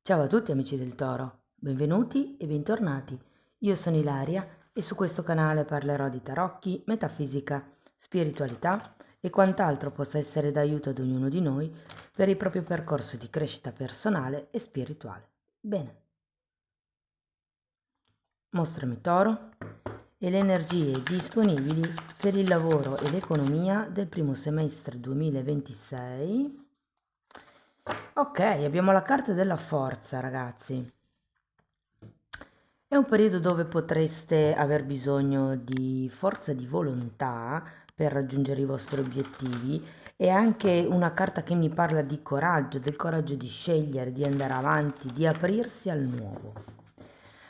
Ciao a tutti amici del Toro, benvenuti e bentornati. Io sono Ilaria e su questo canale parlerò di tarocchi, metafisica, spiritualità e quant'altro possa essere d'aiuto ad ognuno di noi per il proprio percorso di crescita personale e spirituale. Bene, mostrami Toro e le energie disponibili per il lavoro e l'economia del primo semestre 2026. Ok, abbiamo la carta della forza, ragazzi. È un periodo dove potreste aver bisogno di forza di volontà per raggiungere i vostri obiettivi. È anche una carta che mi parla di coraggio, del coraggio di scegliere, di andare avanti, di aprirsi al nuovo.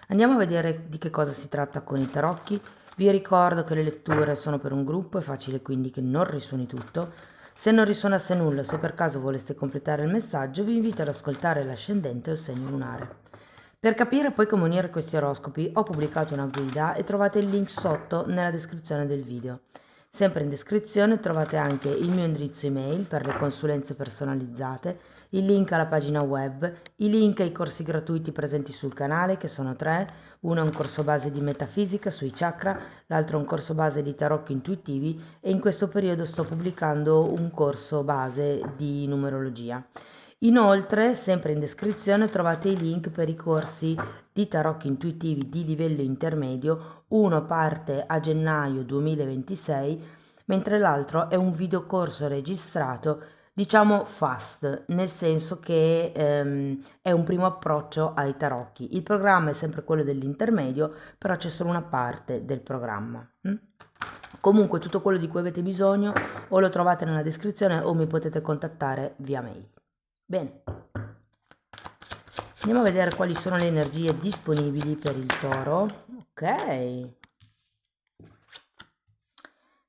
Andiamo a vedere di che cosa si tratta con i tarocchi. Vi ricordo che le letture sono per un gruppo, è facile quindi che non risuoni tutto. Se non risuonasse nulla, se per caso voleste completare il messaggio, vi invito ad ascoltare l'ascendente o il segno lunare. Per capire poi come unire questi oroscopi ho pubblicato una guida e trovate il link sotto nella descrizione del video. Sempre in descrizione trovate anche il mio indirizzo email per le consulenze personalizzate, il link alla pagina web, i link ai corsi gratuiti presenti sul canale che sono tre, uno è un corso base di metafisica sui chakra, l'altro è un corso base di tarocchi intuitivi e in questo periodo sto pubblicando un corso base di numerologia. Inoltre, sempre in descrizione trovate i link per i corsi di tarocchi intuitivi di livello intermedio, uno parte a gennaio 2026, mentre l'altro è un videocorso registrato, diciamo fast, nel senso che è un primo approccio ai tarocchi. Il programma è sempre quello dell'intermedio, però c'è solo una parte del programma. Comunque tutto quello di cui avete bisogno o lo trovate nella descrizione o mi potete contattare via mail. Bene, andiamo a vedere quali sono le energie disponibili per il Toro. Ok.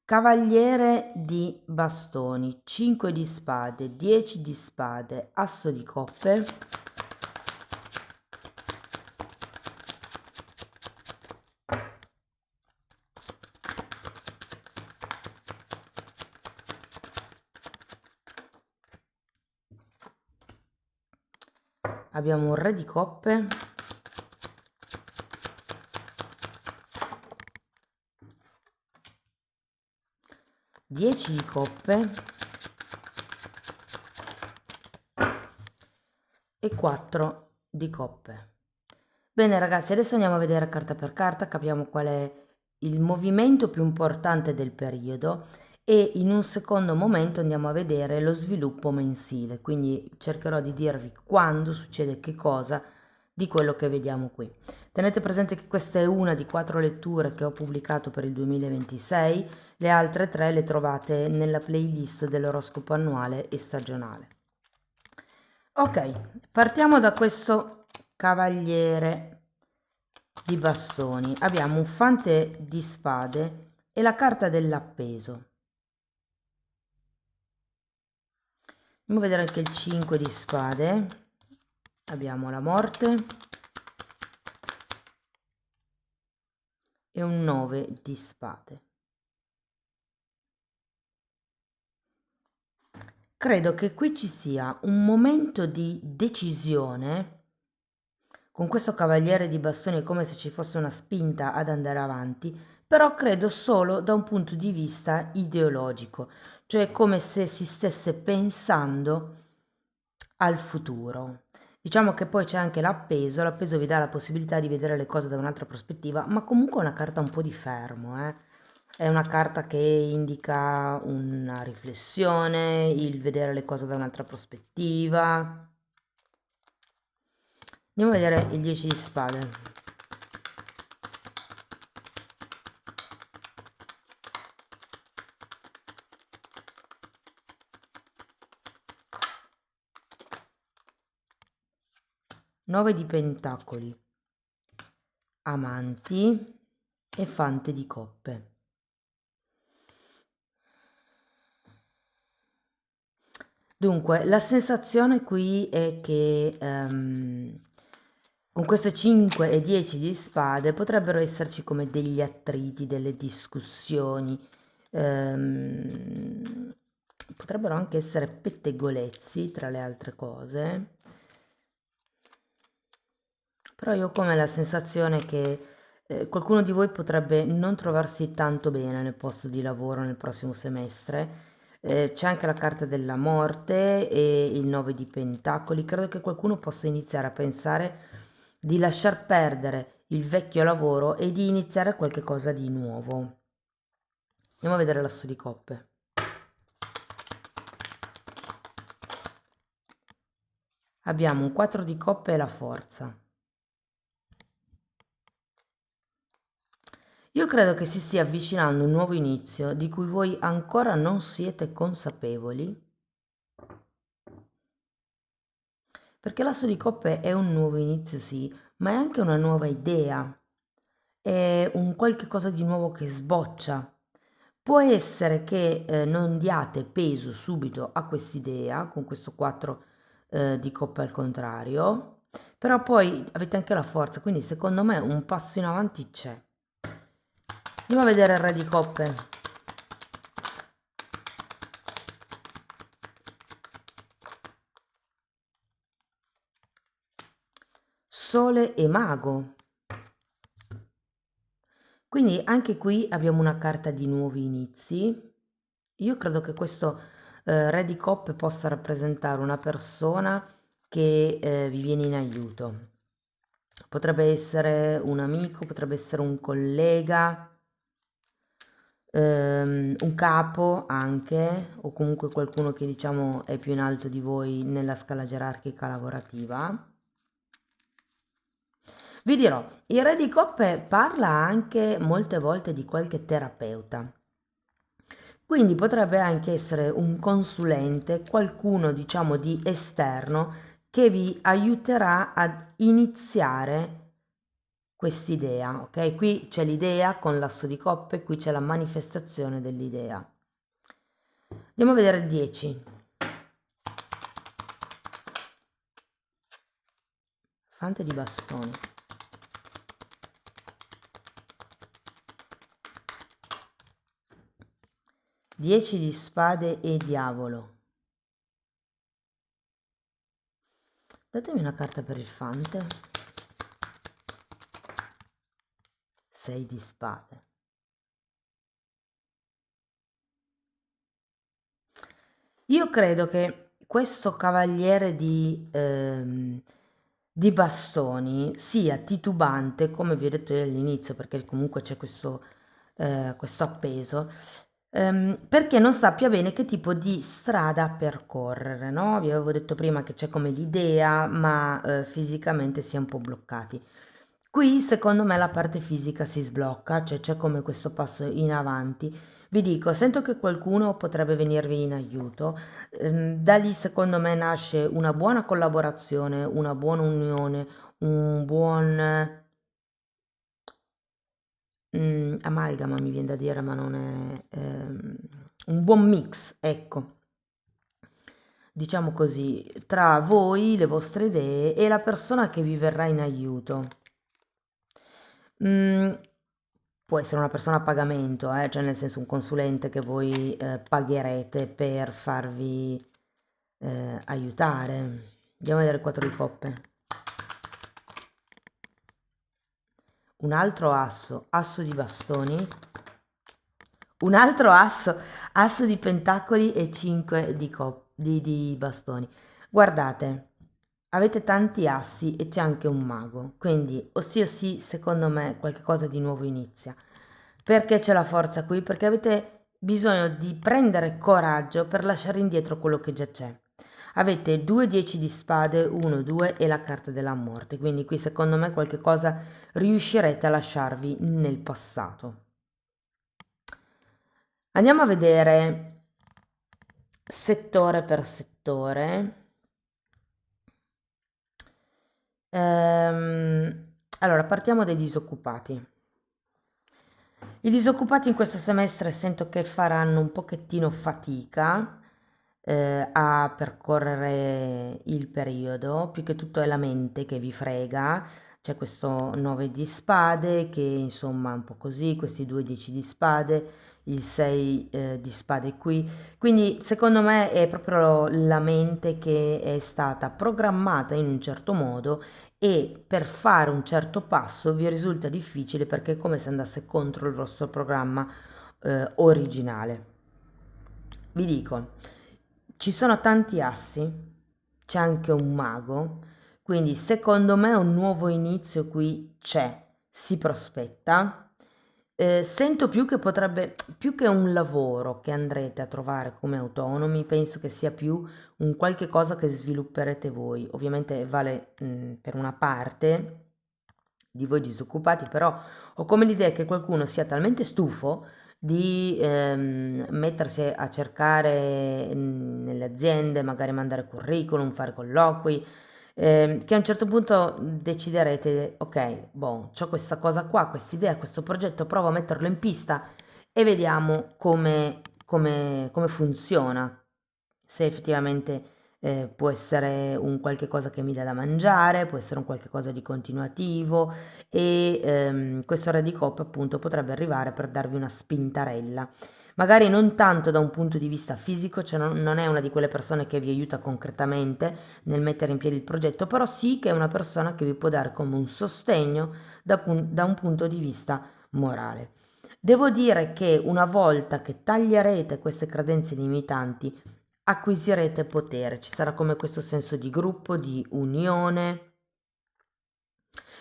Cavaliere di bastoni, 5 di spade, 10 di spade, asso di coppe. Abbiamo un re di coppe. 10 di coppe e 4 di coppe. Bene ragazzi, adesso andiamo a vedere carta per carta, capiamo qual è il movimento più importante del periodo e in un secondo momento andiamo a vedere lo sviluppo mensile, quindi cercherò di dirvi quando succede che cosa di quello che vediamo qui. Tenete presente che questa è una di 4 letture che ho pubblicato per il 2026, le altre 3 le trovate nella playlist dell'oroscopo annuale e stagionale. Ok, partiamo da questo cavaliere di bastoni. Abbiamo un fante di spade e la carta dell'appeso. Andiamo a vedere anche il 5 di spade. Abbiamo la morte e un 9 di spade. Credo che qui ci sia un momento di decisione. Con questo cavaliere di bastoni è come se ci fosse una spinta ad andare avanti, però credo solo da un punto di vista ideologico, cioè come se si stesse pensando al futuro. Diciamo che poi c'è anche l'appeso vi dà la possibilità di vedere le cose da un'altra prospettiva, ma comunque è una carta un po' di fermo, eh. È una carta che indica una riflessione, il vedere le cose da un'altra prospettiva. Andiamo a vedere il 10 di spade. Nove di pentacoli, amanti e fante di coppe. Dunque, la sensazione qui è che con questo 5 e 10 di spade potrebbero esserci come degli attriti, delle discussioni, potrebbero anche essere pettegolezzi tra le altre cose. Però io ho come la sensazione che qualcuno di voi potrebbe non trovarsi tanto bene nel posto di lavoro nel prossimo semestre. C'è anche la carta della morte e il 9 di pentacoli. Credo che qualcuno possa iniziare a pensare di lasciar perdere il vecchio lavoro e di iniziare qualche cosa di nuovo. Andiamo a vedere l'asso di coppe. Abbiamo un 4 di coppe e la forza. Io credo che si stia avvicinando un nuovo inizio di cui voi ancora non siete consapevoli, perché l'asso di coppe è un nuovo inizio, sì, ma è anche una nuova idea, è un qualche cosa di nuovo che sboccia. Può essere che non diate peso subito a quest'idea, con questo 4 di coppe al contrario, però poi avete anche la forza, quindi secondo me un passo in avanti c'è. Andiamo a vedere il re di coppe. Sole e mago. Quindi anche qui abbiamo una carta di nuovi inizi. Io credo che questo re di coppe possa rappresentare una persona che vi viene in aiuto. Potrebbe essere un amico, potrebbe essere un collega, un capo anche, o comunque qualcuno che diciamo è più in alto di voi nella scala gerarchica lavorativa. Vi dirò, il re di coppe parla anche molte volte di qualche terapeuta. Quindi potrebbe anche essere un consulente, qualcuno diciamo di esterno che vi aiuterà ad iniziare quest'idea, ok? Qui c'è l'idea con l'asso di coppe, qui c'è la manifestazione dell'idea. Andiamo a vedere il 10. Fante di bastoni. 10 di spade e diavolo. Datemi una carta per il fante. 6 di spade. Io credo che questo cavaliere di bastoni sia titubante, come vi ho detto io all'inizio, perché comunque c'è questo appeso, perché non sappia bene che tipo di strada percorrere, no? Vi avevo detto prima che c'è come l'idea, ma fisicamente si è un po' bloccati. Qui secondo me la parte fisica si sblocca, cioè c'è come questo passo in avanti. Vi dico, sento che qualcuno potrebbe venirvi in aiuto. Da lì secondo me nasce una buona collaborazione, una buona unione, un buon amalgama mi viene da dire, ma non è un buon mix, ecco. Diciamo così, tra voi, le vostre idee e la persona che vi verrà in aiuto. Mm, può essere una persona a pagamento, cioè nel senso un consulente che voi pagherete per farvi aiutare. Andiamo a vedere il 4 di coppe. Un altro asso, asso di bastoni. Un altro asso, asso di pentacoli e 5 di bastoni. Guardate, avete tanti assi e c'è anche un mago, quindi o sì, secondo me qualcosa di nuovo inizia. Perché c'è la forza qui? Perché avete bisogno di prendere coraggio per lasciare indietro quello che già c'è. Avete 2 10 di spade, 1, 2 e la carta della morte, quindi qui secondo me qualche cosa riuscirete a lasciarvi nel passato. Andiamo a vedere settore per settore. Allora, partiamo dai disoccupati. I disoccupati in questo semestre sento che faranno un pochettino fatica a percorrere il periodo, più che tutto è la mente che vi frega. C'è questo 9 di spade che insomma è un po' così, questi 2 10 di spade, il 6 di spade qui. Quindi secondo me è proprio la mente che è stata programmata in un certo modo e per fare un certo passo vi risulta difficile perché è come se andasse contro il vostro programma originale. Vi dico, ci sono tanti assi, c'è anche un mago, quindi secondo me un nuovo inizio qui c'è, si prospetta. Sento più che potrebbe, più che un lavoro che andrete a trovare come autonomi, penso che sia più un qualche cosa che svilupperete voi. Ovviamente vale, per una parte di voi disoccupati, però ho come l'idea che qualcuno sia talmente stufo di mettersi a cercare nelle aziende, magari mandare curriculum, fare colloqui, che a un certo punto deciderete, ok, boh, ho questa cosa qua, questa idea, questo progetto, provo a metterlo in pista e vediamo come funziona, se effettivamente può essere un qualche cosa che mi dà da mangiare, può essere un qualche cosa di continuativo e questo Redicop appunto potrebbe arrivare per darvi una spintarella. Magari non tanto da un punto di vista fisico, cioè non è una di quelle persone che vi aiuta concretamente nel mettere in piedi il progetto, però sì che è una persona che vi può dare come un sostegno da un punto di vista morale. Devo dire che una volta che taglierete queste credenze limitanti, acquisirete potere, ci sarà come questo senso di gruppo, di unione.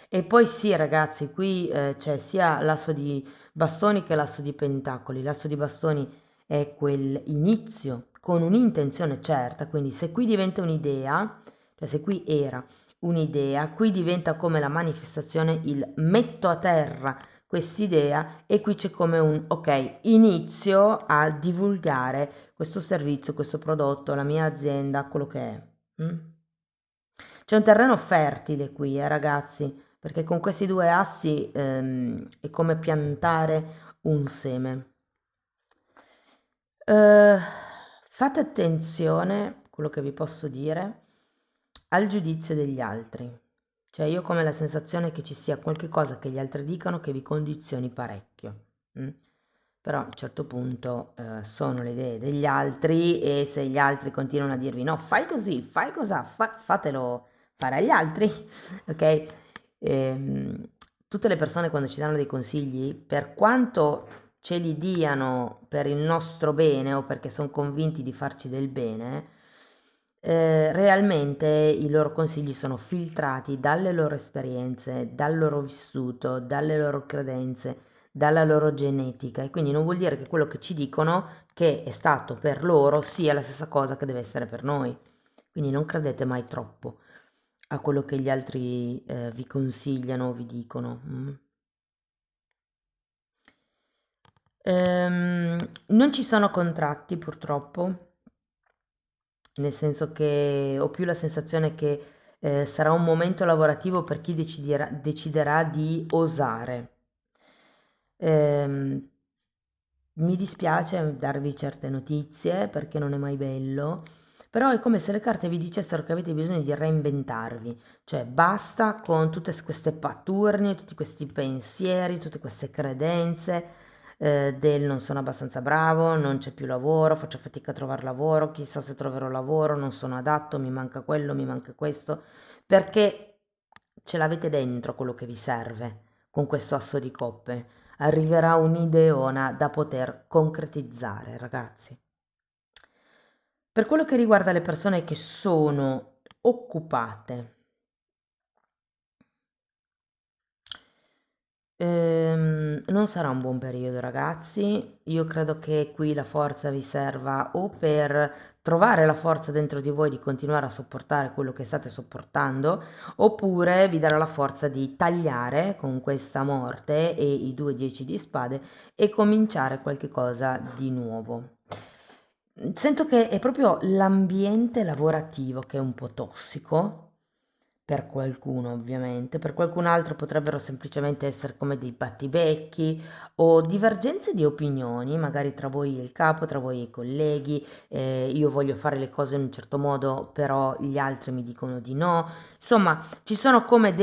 E poi sì, ragazzi, qui c'è sia l'asso di bastoni che l'asso di pentacoli. L'asso di bastoni è quell'inizio con un'intenzione certa, quindi se qui diventa un'idea, cioè se qui era un'idea, qui diventa come la manifestazione, il metto a terra quest'idea e qui c'è come un ok, inizio a divulgare questo servizio, questo prodotto, la mia azienda, quello che è. Mm? C'è un terreno fertile qui, ragazzi, perché con questi due assi è come piantare un seme. Eh, fate attenzione, quello che vi posso dire, al giudizio degli altri. Cioè io ho come la sensazione che ci sia qualche cosa che gli altri dicano che vi condizioni parecchio. Mm? Però a un certo punto sono le idee degli altri e se gli altri continuano a dirvi no, fai così, fai così, fatelo fare agli altri, ok? Tutte le persone quando ci danno dei consigli, per quanto ce li diano per il nostro bene o perché sono convinti di farci del bene, realmente i loro consigli sono filtrati dalle loro esperienze, dal loro vissuto, dalle loro credenze, dalla loro genetica e quindi non vuol dire che quello che ci dicono che è stato per loro sia la stessa cosa che deve essere per noi. Quindi non credete mai troppo a quello che gli altri vi consigliano o vi dicono. Mm. Non ci sono contratti purtroppo, nel senso che ho più la sensazione che sarà un momento lavorativo per chi deciderà di osare. Ehm, Mi dispiace darvi certe notizie perché non è mai bello, però è come se le carte vi dicessero che avete bisogno di reinventarvi, cioè basta con tutte queste paturnie, tutti questi pensieri, tutte queste credenze del non sono abbastanza bravo, non c'è più lavoro, faccio fatica a trovare lavoro, chissà se troverò lavoro, non sono adatto, mi manca quello, mi manca questo, perché ce l'avete dentro quello che vi serve con questo asso di coppe. Arriverà un'ideona da poter concretizzare, ragazzi. Per quello che riguarda le persone che sono occupate, non sarà un buon periodo, ragazzi. Io credo che qui la forza vi serva o per trovare la forza dentro di voi di continuare a sopportare quello che state sopportando, oppure vi darà la forza di tagliare con questa morte e i due 10 di spade e cominciare qualche cosa di nuovo. Sento che è proprio l'ambiente lavorativo che è un po' tossico, per qualcuno ovviamente, per qualcun altro potrebbero semplicemente essere come dei battibecchi o divergenze di opinioni, magari tra voi e il capo, tra voi e i colleghi, io voglio fare le cose in un certo modo, però gli altri mi dicono di no. Insomma, ci sono come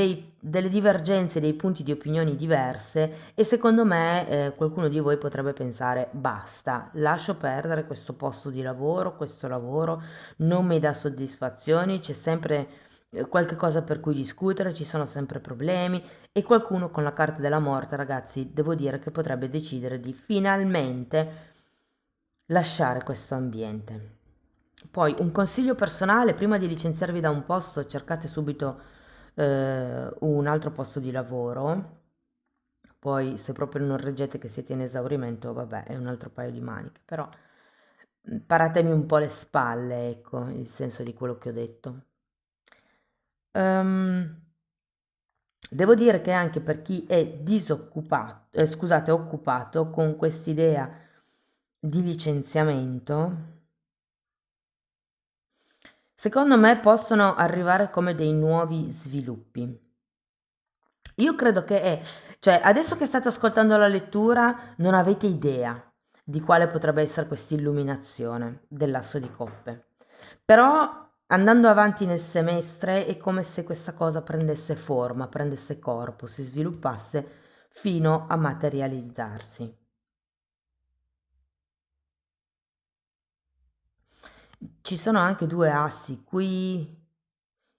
delle divergenze, dei punti di opinioni diverse e secondo me qualcuno di voi potrebbe pensare basta, lascio perdere questo posto di lavoro, questo lavoro non mi dà soddisfazioni, c'è sempre qualche cosa per cui discutere, ci sono sempre problemi e qualcuno con la carta della morte, ragazzi, devo dire che potrebbe decidere di finalmente lasciare questo ambiente. Poi un consiglio personale, prima di licenziarvi da un posto, cercate subito un altro posto di lavoro. Poi se proprio non reggete che siete in esaurimento, vabbè, è un altro paio di maniche, però paratemi un po' le spalle, ecco, il senso di quello che ho detto. Ehm, Devo dire che anche per chi è disoccupato, scusate, occupato con quest'idea di licenziamento, secondo me possono arrivare come dei nuovi sviluppi. Io credo che cioè adesso che state ascoltando la lettura non avete idea di quale potrebbe essere questa illuminazione dell'asso di coppe. Però andando avanti nel semestre è come se questa cosa prendesse forma, prendesse corpo, si sviluppasse fino a materializzarsi. Ci sono anche due assi qui,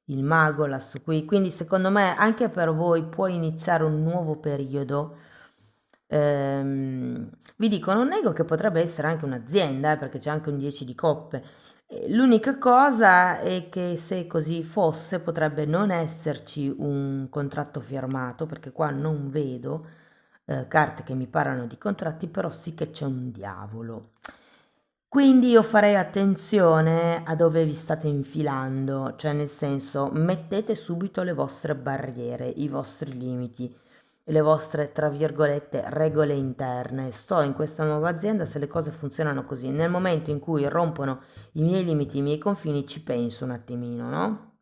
il mago lassù qui, quindi secondo me anche per voi può iniziare un nuovo periodo. Vi dico, non nego che potrebbe essere anche un'azienda, perché c'è anche un 10 di coppe. L'unica cosa è che se così fosse potrebbe non esserci un contratto firmato, perché qua non vedo carte che mi parlano di contratti, però sì che c'è un diavolo. Quindi io farei attenzione a dove vi state infilando, cioè nel senso mettete subito le vostre barriere, i vostri limiti, le vostre, tra virgolette, regole interne. Sto in questa nuova azienda se le cose funzionano così. Nel momento in cui rompono i miei limiti, i miei confini, ci penso un attimino, no?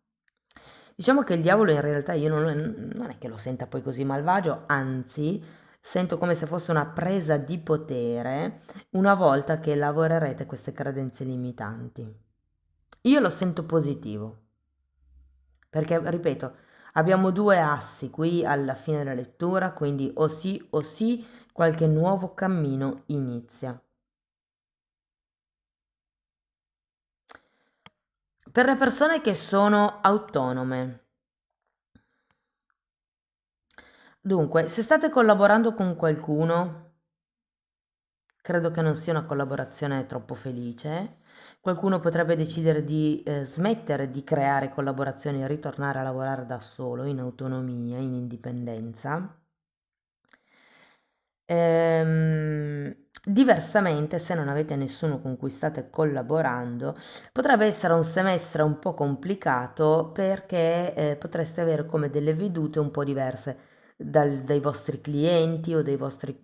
Diciamo che il diavolo in realtà io non è che lo senta poi così malvagio, anzi, sento come se fosse una presa di potere una volta che lavorerete queste credenze limitanti. Io lo sento positivo, perché, ripeto, abbiamo due assi qui alla fine della lettura, quindi o sì, qualche nuovo cammino inizia. Per le persone che sono autonome, dunque, se state collaborando con qualcuno, credo che non sia una collaborazione troppo felice. Qualcuno potrebbe decidere di smettere di creare collaborazioni e ritornare a lavorare da solo, in autonomia, in indipendenza. Diversamente, se non avete nessuno con cui state collaborando, potrebbe essere un semestre un po' complicato perché potreste avere come delle vedute un po' diverse dai vostri clienti o dai vostri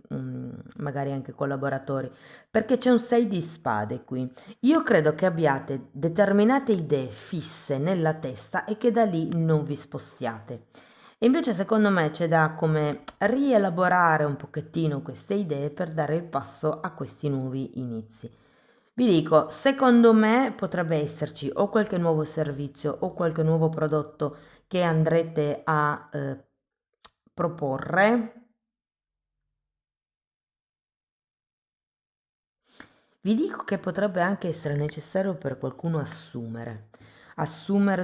magari anche collaboratori, perché c'è un 6 di spade qui. Io credo che abbiate determinate idee fisse nella testa e che da lì non vi spostiate. E invece secondo me c'è da come rielaborare un pochettino queste idee per dare il passo a questi nuovi inizi. Vi dico, secondo me potrebbe esserci o qualche nuovo servizio o qualche nuovo prodotto che andrete a proporre. Vi dico che potrebbe anche essere necessario per qualcuno assumere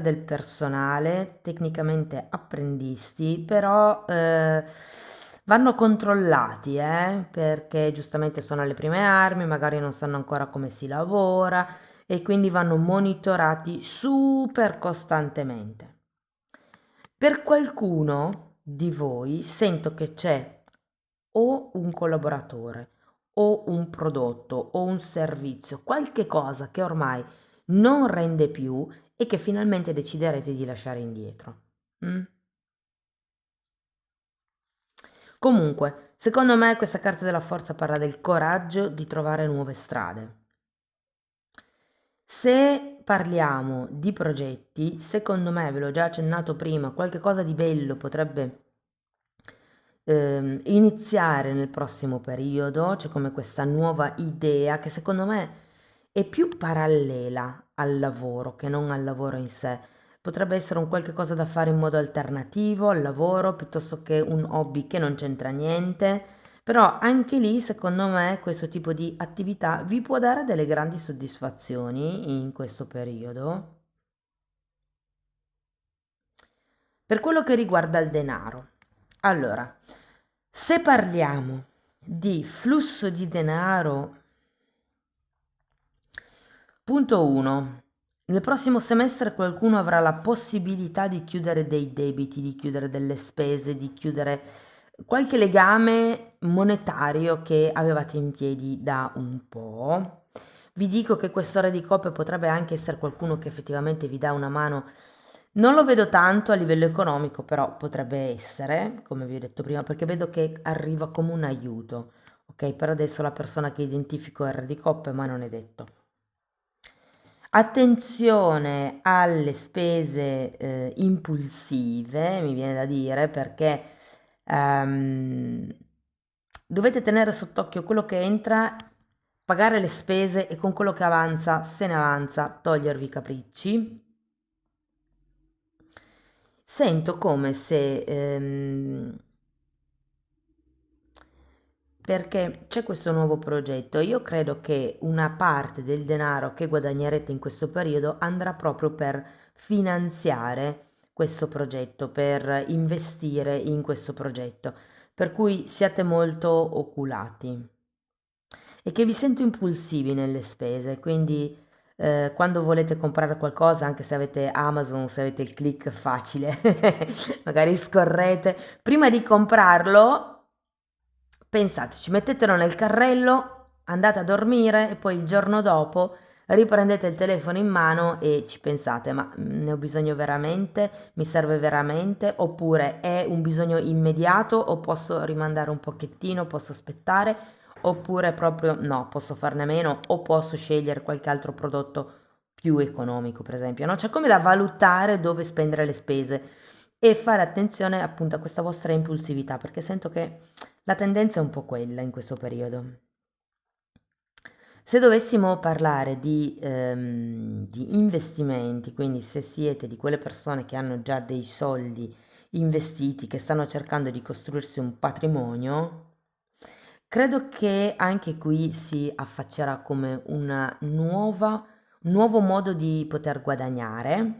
del personale, tecnicamente apprendisti, però vanno controllati, perché giustamente sono alle prime armi, magari non sanno ancora come si lavora e quindi vanno monitorati super costantemente. Per qualcuno di voi sento che c'è o un collaboratore o un prodotto o un servizio, qualche cosa che ormai non rende più e che finalmente deciderete di lasciare indietro. Mm? Comunque, secondo me questa carta della forza parla del coraggio di trovare nuove strade. Se parliamo di progetti, secondo me, ve l'ho già accennato prima, qualche cosa di bello potrebbe iniziare nel prossimo periodo, c'è come questa nuova idea che secondo me è più parallela al lavoro che non al lavoro in sé. potrebbe essere un qualche cosa da fare in modo alternativo al lavoro, piuttosto che un hobby che non c'entra niente, però anche lì, secondo me, questo tipo di attività vi può dare delle grandi soddisfazioni in questo periodo. Per quello che riguarda il denaro, allora, se parliamo di flusso di denaro, punto 1. Nel prossimo semestre qualcuno avrà la possibilità di chiudere dei debiti, di chiudere delle spese, di chiudere qualche legame monetario che avevate in piedi da un po'. Vi dico che questo re di coppe potrebbe anche essere qualcuno che effettivamente vi dà una mano. Non lo vedo tanto a livello economico, però potrebbe essere, come vi ho detto prima, perché vedo che arriva come un aiuto. Ok, per adesso la persona che identifico è il re di coppe, ma non è detto. Attenzione alle spese impulsive, mi viene da dire, perché ehm, dovete tenere sott'occhio quello che entra, pagare le spese e con quello che avanza, se ne avanza, togliervi i capricci. Sento come se perché c'è questo nuovo progetto e io credo che una parte del denaro che guadagnerete in questo periodo andrà proprio per finanziare questo progetto, per investire in questo progetto, per cui siate molto oculati e che vi sento impulsivi nelle spese, quindi quando volete comprare qualcosa, anche se avete Amazon, se avete il click facile, magari scorrete, prima di comprarlo pensateci, mettetelo nel carrello, andate a dormire e poi il giorno dopo riprendete il telefono in mano e ci pensate, ma ne ho bisogno veramente? Mi serve veramente? Oppure è un bisogno immediato o posso rimandare un pochettino, posso aspettare? Oppure proprio no, posso farne meno o posso scegliere qualche altro prodotto più economico, per esempio, no? C'è come da valutare dove spendere le spese e fare attenzione appunto a questa vostra impulsività, perché sento che la tendenza è un po' quella in questo periodo. Se dovessimo parlare di investimenti, quindi se siete di quelle persone che hanno già dei soldi investiti, che stanno cercando di costruirsi un patrimonio, credo che anche qui si affaccerà come un nuovo modo di poter guadagnare.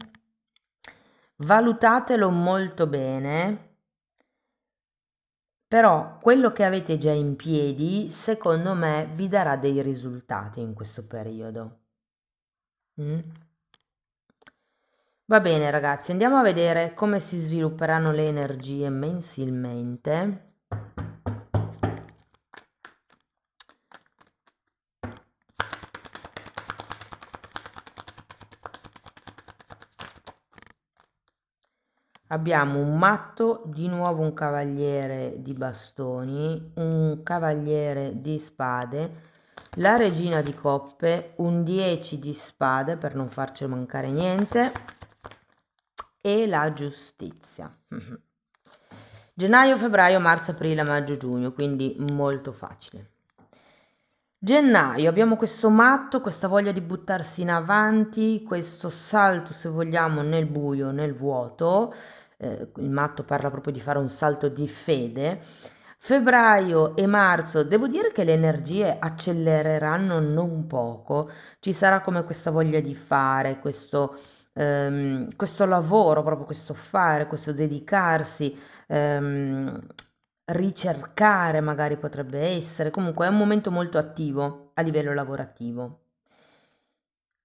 Valutatelo molto bene, però quello che avete già in piedi, secondo me, vi darà dei risultati in questo periodo. Mm? Va bene, ragazzi, andiamo a vedere come si svilupperanno le energie mensilmente. Abbiamo un matto, di nuovo un cavaliere di bastoni, un cavaliere di spade, la regina di coppe, un 10 di spade per non farci mancare niente e la giustizia. Mhm. Gennaio, febbraio, marzo, aprile, maggio, giugno, quindi molto facile. Gennaio, abbiamo questo matto, questa voglia di buttarsi in avanti, questo salto, se vogliamo, nel buio, nel vuoto. Il matto parla proprio di fare un salto di fede. Febbraio e marzo, devo dire che le energie accelereranno non poco. Ci sarà come questa voglia di fare, questo lavoro, proprio questo fare, questo dedicarsi. ehm, Ricercare magari potrebbe essere, comunque è un momento molto attivo a livello lavorativo.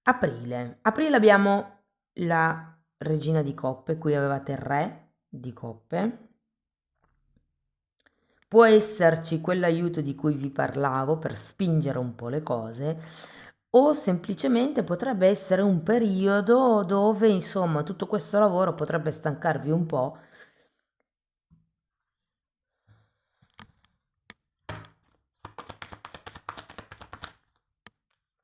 Aprile abbiamo la regina di coppe, qui avevate il re di coppe. Può esserci quell'aiuto di cui vi parlavo per spingere un po' le cose, o semplicemente potrebbe essere un periodo dove, insomma, tutto questo lavoro potrebbe stancarvi un po'.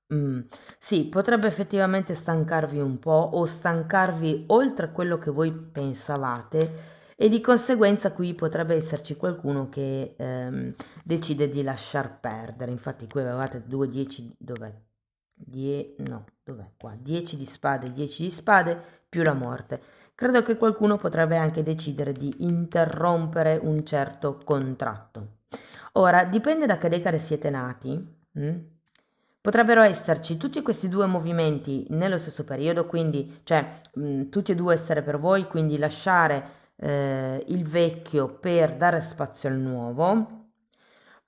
Mh, sì, potrebbe effettivamente stancarvi un po' o stancarvi oltre a quello che voi pensavate e di conseguenza qui potrebbe esserci qualcuno che decide di lasciar perdere. Infatti qui avevate 2 10, dov'è? no, dov'è qua? 10 di spade, 10 di spade più la morte. Credo che qualcuno potrebbe anche decidere di interrompere un certo contratto. Ora, dipende da che decade siete nati. mm? Potrebbero esserci tutti questi due movimenti nello stesso periodo, quindi, cioè, tutti e due essere per voi, quindi lasciare il vecchio per dare spazio al nuovo.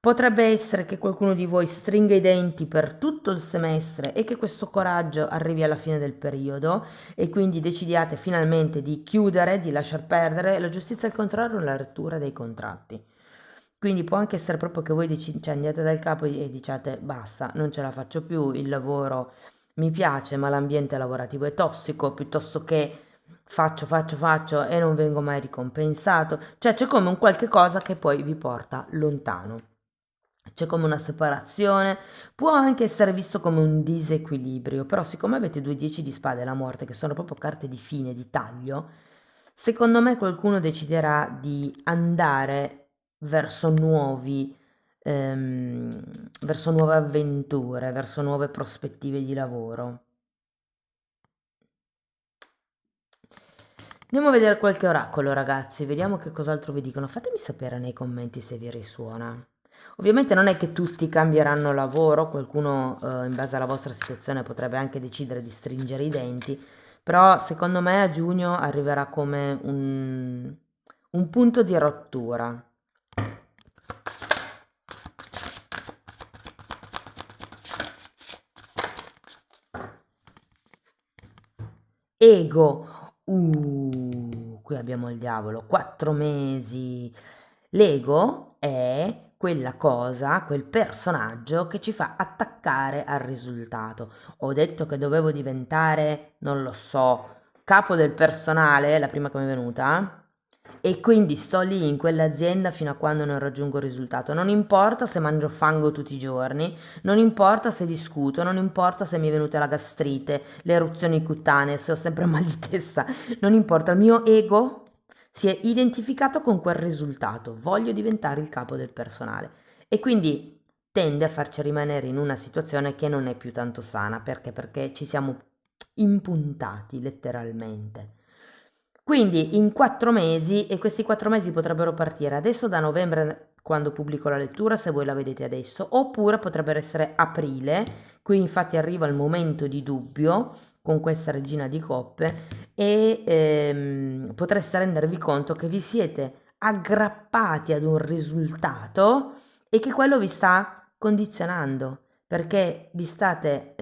Potrebbe essere che qualcuno di voi stringa i denti per tutto il semestre e che questo coraggio arrivi alla fine del periodo e quindi decidiate finalmente di chiudere, di lasciar perdere. La giustizia al contrario è la rottura dei contratti. Quindi può anche essere proprio che voi cioè, andiate dal capo e diciate basta, non ce la faccio più, il lavoro mi piace, ma l'ambiente lavorativo è tossico, piuttosto che faccio e non vengo mai ricompensato. Cioè c'è come un qualche cosa che poi vi porta lontano. C'è come una separazione, può anche essere visto come un disequilibrio, però siccome avete due 10 di spade e la morte, che sono proprio carte di fine, di taglio, secondo me qualcuno deciderà di andare verso verso nuove avventure, verso nuove prospettive di lavoro. Andiamo a vedere qualche oracolo, ragazzi, vediamo che cos'altro vi dicono. Fatemi sapere nei commenti se vi risuona. Ovviamente non è che tutti cambieranno lavoro, qualcuno in base alla vostra situazione potrebbe anche decidere di stringere i denti, però secondo me a giugno arriverà come un punto di rottura. Ego, qui abbiamo il diavolo, 4 mesi. L'ego è quella cosa, quel personaggio che ci fa attaccare al risultato. Ho detto che dovevo diventare, non lo so, capo del personale, la prima che mi è venuta, e quindi sto lì in quell'azienda fino a quando non raggiungo il risultato. Non importa se mangio fango tutti i giorni, non importa se discuto, non importa se mi è venuta la gastrite, le eruzioni cutanee, se ho sempre mal di testa, non importa, il mio ego si è identificato con quel risultato, voglio diventare il capo del personale e quindi tende a farci rimanere in una situazione che non è più tanto sana, perché? Perché ci siamo impuntati letteralmente. Quindi in 4 mesi, e questi 4 mesi potrebbero partire adesso da novembre, quando pubblico la lettura, se voi la vedete adesso, oppure potrebbero essere aprile, qui infatti arriva il momento di dubbio con questa regina di coppe e potreste rendervi conto che vi siete aggrappati ad un risultato e che quello vi sta condizionando, perché vi state...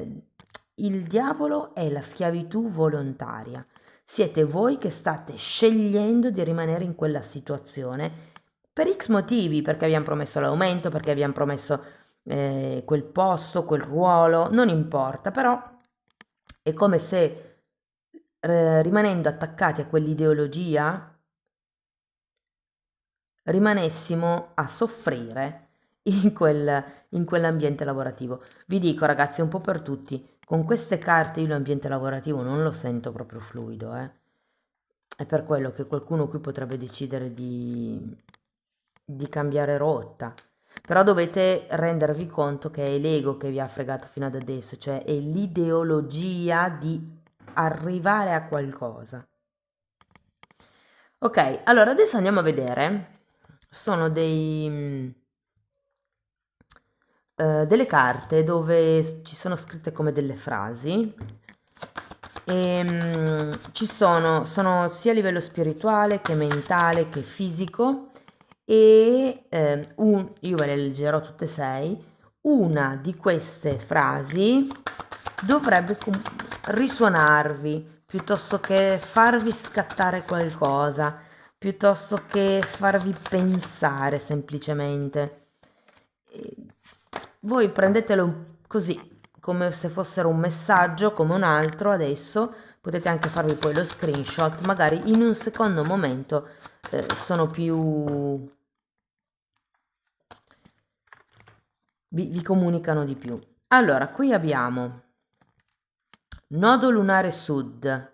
il diavolo è la schiavitù volontaria. Siete voi che state scegliendo di rimanere in quella situazione per X motivi, perché abbiamo promesso l'aumento, perché abbiamo promesso quel posto, quel ruolo, non importa, però è come se rimanendo attaccati a quell'ideologia rimanessimo a soffrire in quell'ambiente lavorativo. Vi dico ragazzi, un po' per tutti, con queste carte io l'ambiente lavorativo non lo sento proprio fluido, eh. È per quello che qualcuno qui potrebbe decidere di cambiare rotta. Però dovete rendervi conto che è l'ego che vi ha fregato fino ad adesso, cioè è l'ideologia di arrivare a qualcosa. Ok, allora adesso andiamo a vedere. Sono delle carte dove ci sono scritte come delle frasi e sono sia a livello spirituale che mentale che fisico e io ve le leggerò tutte e 6. Una di queste frasi dovrebbe risuonarvi piuttosto che farvi scattare qualcosa, piuttosto che farvi pensare semplicemente. Voi prendetelo così, come se fossero un messaggio, come un altro adesso, potete anche farvi poi lo screenshot, magari in un secondo momento sono più... vi comunicano di più. Allora, qui abbiamo nodo lunare sud,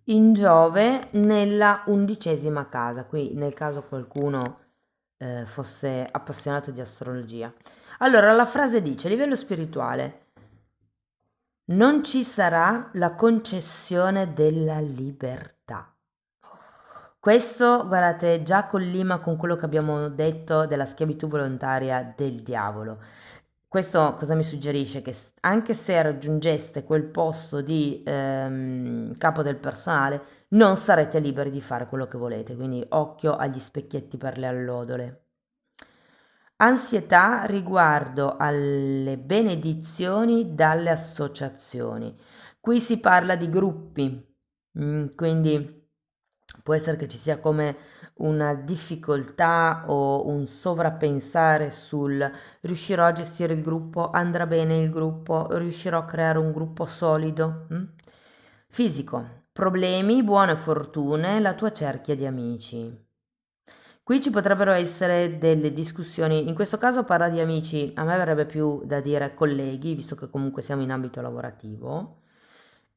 in Giove nella 11ª casa, qui nel caso qualcuno fosse appassionato di astrologia. Allora, la frase dice, a livello spirituale, non ci sarà la concessione della libertà. Questo, guardate, già collima con quello che abbiamo detto della schiavitù volontaria del diavolo. Questo cosa mi suggerisce? Che anche se raggiungeste quel posto di capo del personale, non sarete liberi di fare quello che volete, quindi occhio agli specchietti per le allodole. Ansietà riguardo alle benedizioni dalle associazioni. Qui si parla di gruppi, quindi può essere che ci sia come una difficoltà o un sovrappensare sul riuscirò a gestire il gruppo, andrà bene il gruppo, riuscirò a creare un gruppo solido. Fisico, problemi, buone fortune, la tua cerchia di amici. Qui ci potrebbero essere delle discussioni, in questo caso parla di amici, a me verrebbe più da dire colleghi, visto che comunque siamo in ambito lavorativo.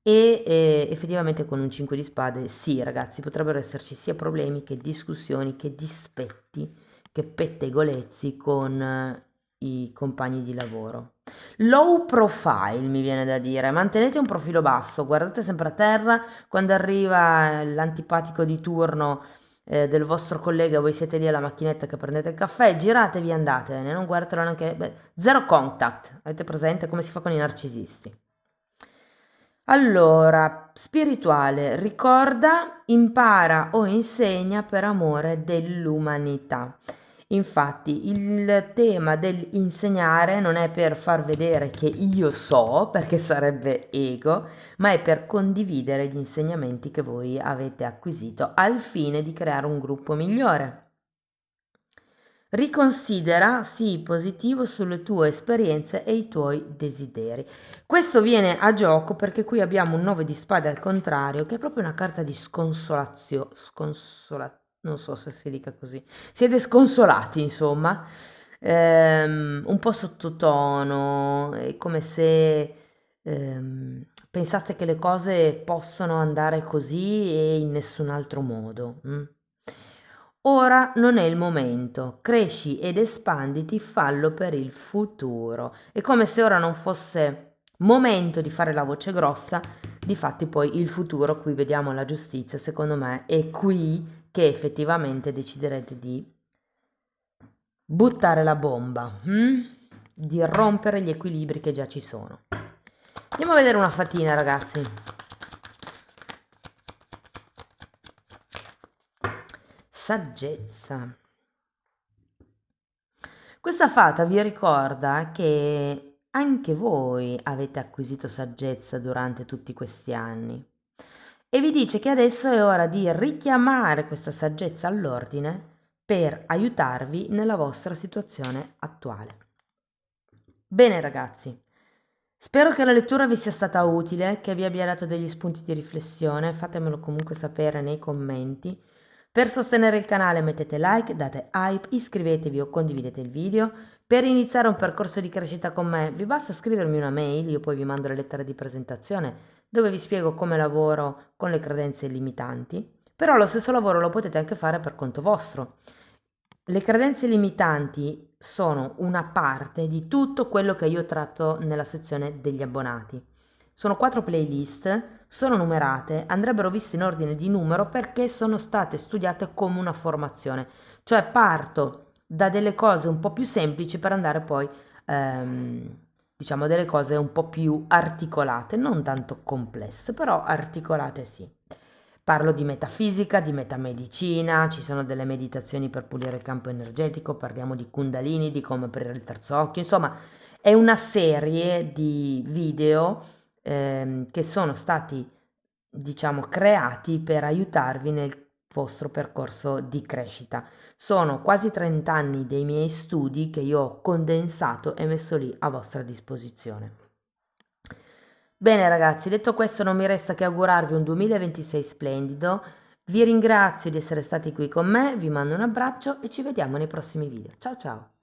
E effettivamente con un 5 di spade, sì ragazzi, potrebbero esserci sia problemi che discussioni, che dispetti, che pettegolezzi con i compagni di lavoro. Low profile mi viene da dire, mantenete un profilo basso, guardate sempre a terra, quando arriva l'antipatico di turno del vostro collega, voi siete lì alla macchinetta che prendete il caffè, giratevi e andatevene, non guardatelo neanche, zero contact, avete presente come si fa con i narcisisti? Allora, spirituale, ricorda, impara o insegna per amore dell'umanità. Infatti, il tema dell'insegnare non è per far vedere che io so, perché sarebbe ego, ma è per condividere gli insegnamenti che voi avete acquisito al fine di creare un gruppo migliore. Riconsidera, sii positivo sulle tue esperienze e i tuoi desideri. Questo viene a gioco perché qui abbiamo un 9 di spade al contrario, che è proprio una carta di sconsolazione, non so se si dica così. Siete sconsolati, insomma, un po' sottotono, è come se pensate che le cose possono andare così e in nessun altro modo. Ora non è il momento, cresci ed espanditi, fallo per il futuro. È come se ora non fosse momento di fare la voce grossa, difatti poi il futuro, qui vediamo la giustizia, secondo me è qui che effettivamente deciderete di buttare la bomba, di rompere gli equilibri che già ci sono. Andiamo a vedere una fatina, ragazzi. Saggezza. Questa fata vi ricorda che anche voi avete acquisito saggezza durante tutti questi anni e vi dice che adesso è ora di richiamare questa saggezza all'ordine per aiutarvi nella vostra situazione attuale. Bene ragazzi, spero che la lettura vi sia stata utile, che vi abbia dato degli spunti di riflessione, fatemelo comunque sapere nei commenti. Per sostenere il canale mettete like, date hype, iscrivetevi o condividete il video. Per iniziare un percorso di crescita con me vi basta scrivermi una mail, io poi vi mando le lettere di presentazione dove vi spiego come lavoro con le credenze limitanti. Però lo stesso lavoro lo potete anche fare per conto vostro. Le credenze limitanti sono una parte di tutto quello che io tratto nella sezione degli abbonati. Sono 4 playlist, sono numerate, andrebbero viste in ordine di numero perché sono state studiate come una formazione, cioè parto da delle cose un po' più semplici per andare poi, diciamo, delle cose un po' più articolate, non tanto complesse, però articolate sì. Parlo di metafisica, di metamedicina, ci sono delle meditazioni per pulire il campo energetico, parliamo di Kundalini, di come aprire il terzo occhio, insomma è una serie di video che sono stati, diciamo, creati per aiutarvi nel vostro percorso di crescita. Sono quasi 30 anni dei miei studi che io ho condensato e messo lì a vostra disposizione. Bene ragazzi, detto questo non mi resta che augurarvi un 2026 splendido, vi ringrazio di essere stati qui con me, vi mando un abbraccio e ci vediamo nei prossimi video. Ciao ciao!